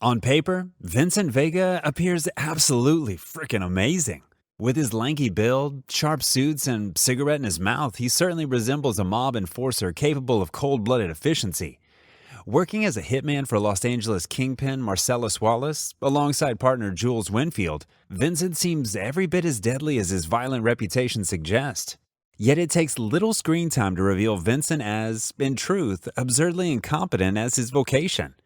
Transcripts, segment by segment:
On paper, Vincent Vega appears absolutely freaking amazing. With his lanky build, sharp suits, and cigarette in his mouth, he certainly resembles a mob enforcer capable of cold-blooded efficiency. Working as a hitman for Los Angeles kingpin Marsellus Wallace, alongside partner Jules Winfield, Vincent seems every bit as deadly as his violent reputation suggests. Yet it takes little screen time to reveal Vincent as, in truth, absurdly incompetent as his vocation.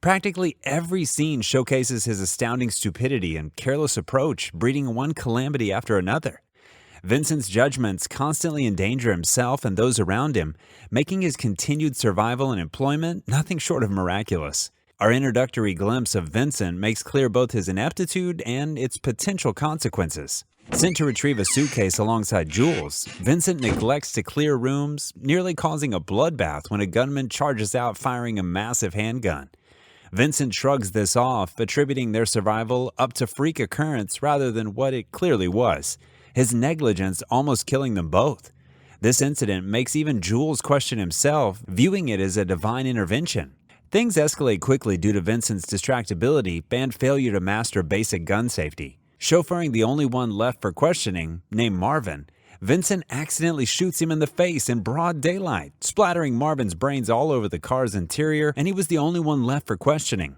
Practically every scene showcases his astounding stupidity and careless approach, breeding one calamity after another. Vincent's judgments constantly endanger himself and those around him, making his continued survival and employment nothing short of miraculous. Our introductory glimpse of Vincent makes clear both his ineptitude and its potential consequences. Sent to retrieve a suitcase alongside Jules, Vincent neglects to clear rooms, nearly causing a bloodbath when a gunman charges out firing a massive handgun. Vincent shrugs this off, attributing their survival up to freak occurrence rather than what it clearly was, his negligence almost killing them both. This incident makes even Jules question himself, viewing it as a divine intervention. Things escalate quickly due to Vincent's distractibility and failure to master basic gun safety. Chauffeuring the only one left for questioning, named Marvin, Vincent accidentally shoots him in the face in broad daylight, splattering Marvin's brains all over the car's interior, and he was the only one left for questioning.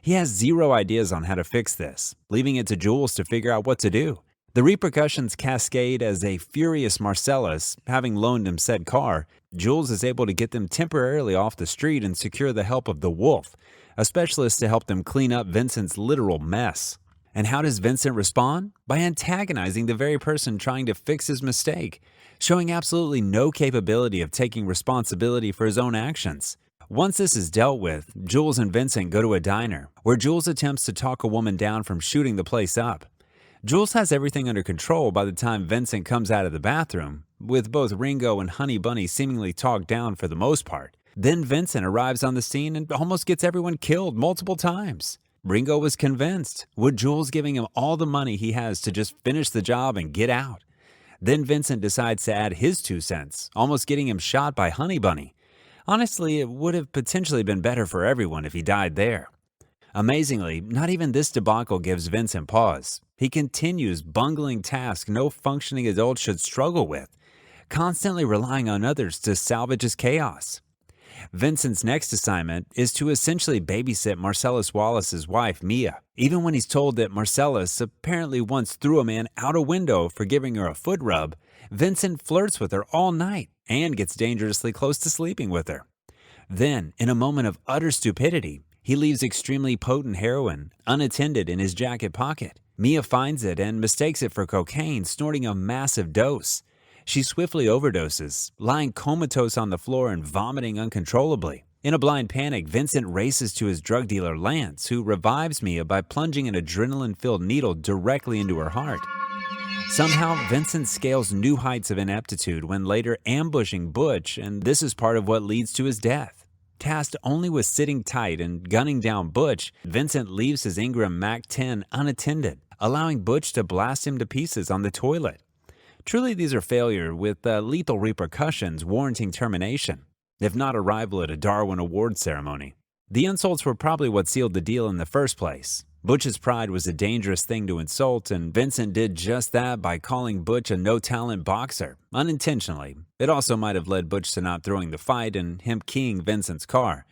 He has zero ideas on how to fix this, leaving it to Jules to figure out what to do. The repercussions cascade as a furious Marsellus, having loaned him said car, Jules is able to get them temporarily off the street and secure the help of the Wolf, a specialist to help them clean up Vincent's literal mess. And how does Vincent respond? By antagonizing the very person trying to fix his mistake, showing absolutely no capability of taking responsibility for his own actions. Once this is dealt with, Jules and Vincent go to a diner, where Jules attempts to talk a woman down from shooting the place up. Jules has everything under control by the time Vincent comes out of the bathroom, with both Ringo and Honey Bunny seemingly talked down for the most part. Then Vincent arrives on the scene and almost gets everyone killed multiple times. Ringo was convinced, with Jules giving him all the money he has to just finish the job and get out. Then Vincent decides to add his 2 cents, almost getting him shot by Honey Bunny. Honestly, it would have potentially been better for everyone if he died there. Amazingly, not even this debacle gives Vincent pause. He continues bungling tasks no functioning adult should struggle with, constantly relying on others to salvage his chaos. Vincent's next assignment is to essentially babysit Marsellus Wallace's wife, Mia. Even when he's told that Marsellus apparently once threw a man out a window for giving her a foot rub, Vincent flirts with her all night and gets dangerously close to sleeping with her. Then, in a moment of utter stupidity, he leaves extremely potent heroin unattended in his jacket pocket. Mia finds it and mistakes it for cocaine, snorting a massive dose. She swiftly overdoses, lying comatose on the floor and vomiting uncontrollably. In a blind panic, Vincent races to his drug dealer Lance, who revives Mia by plunging an adrenaline-filled needle directly into her heart. Somehow, Vincent scales new heights of ineptitude when later ambushing Butch, and this is part of what leads to his death. Tasked only with sitting tight and gunning down Butch, Vincent leaves his Ingram MAC-10 unattended, allowing Butch to blast him to pieces on the toilet. Truly, these are failure with lethal repercussions warranting termination, if not arrival at a Darwin Award ceremony. The insults were probably what sealed the deal in the first place. Butch's pride was a dangerous thing to insult, and Vincent did just that by calling Butch a no-talent boxer, unintentionally. It also might have led Butch to not throwing the fight and him keying Vincent's car.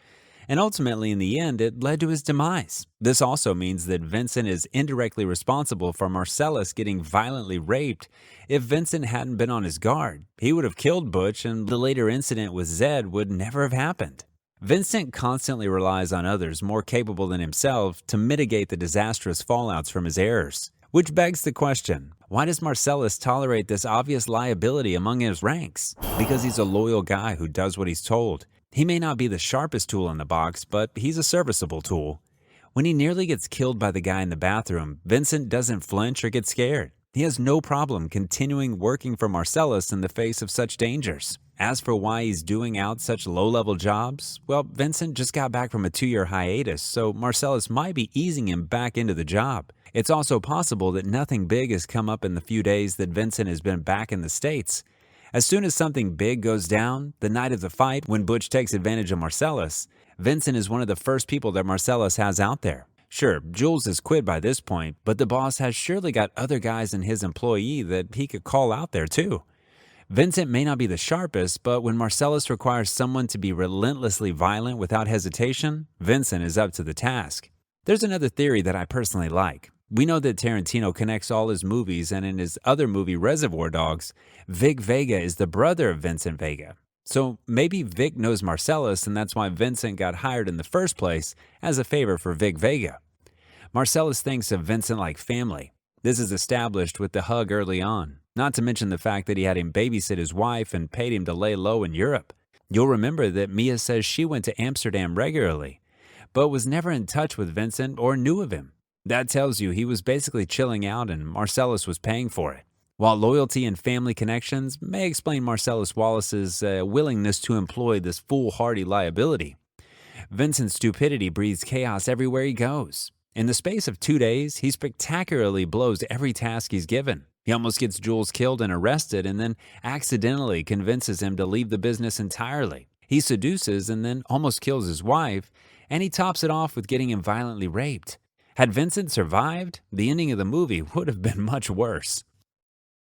And ultimately, in the end, it led to his demise. This also means that Vincent is indirectly responsible for Marsellus getting violently raped. If Vincent hadn't been on his guard, he would have killed Butch, and the later incident with Zed would never have happened. Vincent constantly relies on others more capable than himself to mitigate the disastrous fallouts from his errors. Which begs the question, why does Marsellus tolerate this obvious liability among his ranks? Because he's a loyal guy who does what he's told. He may not be the sharpest tool in the box, but he's a serviceable tool. When he nearly gets killed by the guy in the bathroom, Vincent doesn't flinch or get scared. He has no problem continuing working for Marsellus in the face of such dangers. As for why he's doing out such low-level jobs, well, Vincent just got back from a 2-year hiatus, so Marsellus might be easing him back into the job. It's also possible that nothing big has come up in the few days that Vincent has been back in the States. As soon as something big goes down, the night of the fight, when Butch takes advantage of Marsellus, Vincent is one of the first people that Marsellus has out there. Sure, Jules is quit by this point, but the boss has surely got other guys in his employee that he could call out there too. Vincent may not be the sharpest, but when Marsellus requires someone to be relentlessly violent without hesitation, Vincent is up to the task. There's another theory that I personally like. We know that Tarantino connects all his movies, and in his other movie, Reservoir Dogs, Vic Vega is the brother of Vincent Vega. So maybe Vic knows Marsellus, and that's why Vincent got hired in the first place as a favor for Vic Vega. Marsellus thinks of Vincent like family. This is established with the hug early on, not to mention the fact that he had him babysit his wife and paid him to lay low in Europe. You'll remember that Mia says she went to Amsterdam regularly, but was never in touch with Vincent or knew of him. That tells you he was basically chilling out and Marsellus was paying for it. While loyalty and family connections may explain Marsellus Wallace's willingness to employ this foolhardy liability, Vincent's stupidity breathes chaos everywhere he goes. In the space of 2 days, he spectacularly blows every task he's given. He almost gets Jules killed and arrested and then accidentally convinces him to leave the business entirely. He seduces and then almost kills his wife, and he tops it off with getting him violently raped. Had Vincent survived, the ending of the movie would have been much worse.